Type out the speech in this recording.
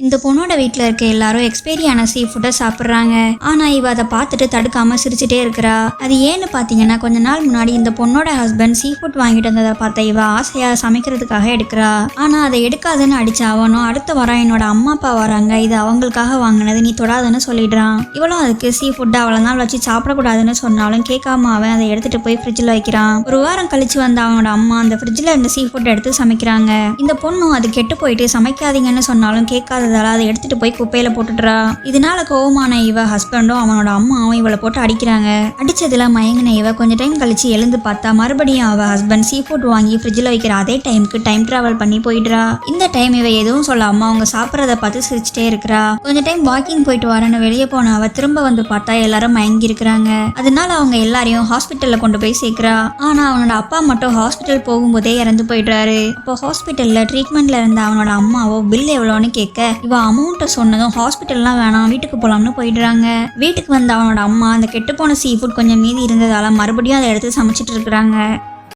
இந்த பொண்ணோட வீட்டுல இருக்க எல்லாரும் எக்ஸ்பைரியான சீ ஃபுட்டை சாப்பிட்றாங்க. ஆனா இவ அதை பார்த்துட்டு தடுக்காம சிரிச்சுட்டே இருக்கிறா. அது ஏன்னு பாத்தீங்கன்னா கொஞ்ச நாள் முன்னாடி இந்த பொண்ணோட ஹஸ்பண்ட் சீ ஃபுட் வாங்கிட்டு வந்ததை பார்த்த இவ ஆசையா சமைக்கிறதுக்காக எடுக்கிறா. ஆனா அதை எடுக்காதுன்னு அடிச்ச அவனும் அடுத்த வாரம் என்னோட அம்மா அப்பா வராங்க, இது அவங்களுக்காக வாங்கினது, நீ தொடாதுன்னு சொல்லிடுறான். இவளும் அதுக்கு சீ ஃபுட் அவ்வளவுதான் வச்சு சாப்பிடக்கூடாதுன்னு சொன்னாலும் கேட்காம அவன் அதை எடுத்துட்டு போய் ஃப்ரிட்ஜில் வைக்கிறான். ஒரு வாரம் கழிச்சு வந்த அவனோட அம்மா அந்த ஃப்ரிட்ஜில் இருந்த சீ ஃபுட் எடுத்து சமைக்கிறாங்க. இந்த பொண்ணும் அது கெட்டு போயிட்டு சமைக்காதீங்கன்னு சொன்னாலும் கேட்காததால அதை எடுத்துட்டு போய் குப்பையில போட்டுடுறா. இதனால கோவமான இவ ஹஸ்பண்டும் அவனோட அம்மாவும் இவளை போட்டு அடிக்கிறாங்க. அடிச்சதுல மயங்கின இவ கொஞ்ச டைம் கழிச்சு எழுந்து பார்த்தா மறுபடியும் அவ ஹஸ்பண்ட் சீ ஃபுட் வாங்கி ஃப்ரிட்ஜில் வைக்கிற அதே டைமுக்கு டைம் டிராவல் பண்ணி போயிடுறா. இந்த டைம் இவ எதுவும் சொல்லாம அவங்க சாப்பிட்றத பார்த்து சிரிச்சுட்டே இருக்கிறா. கொஞ்ச டைம் வாக்கிங் போயிட்டு வரேன்னு வெளியே போன அவ திரும்ப வந்து பார்த்தா எல்லாரும் மயங்கி இருக்கிறாங்க. அதனால அவங்க எல்லாரையும் ஹாஸ்பிட்டல்ல கொண்டு போய் சேர்க்கிறா. ஆனா அவனோட அப்பா மட்டும் ஹாஸ்பிட்டல் போகும்போதே இறந்து போயிடுறாரு. அப்போ ஹாஸ்பிட்டல்ல ட்ரீட்மெண்ட்ல இருந்த அவனோட அம்மாவோ பில் எவ்வளோன்னு கேட்க இவ அமௌண்ட்டை சொன்னதும் ஹாஸ்பிட்டல்லாம் வேணாம் வீட்டுக்கு போலாம்னு போயிடுறாங்க. வீட்டுக்கு வந்த அவனோட அம்மா அந்த கெட்டு போன சீ ஃபுட் கொஞ்சம் மீதி இருந்ததால மறுபடியும் அதை எடுத்து சமைச்சிட்டு இருக்கிறாங்க.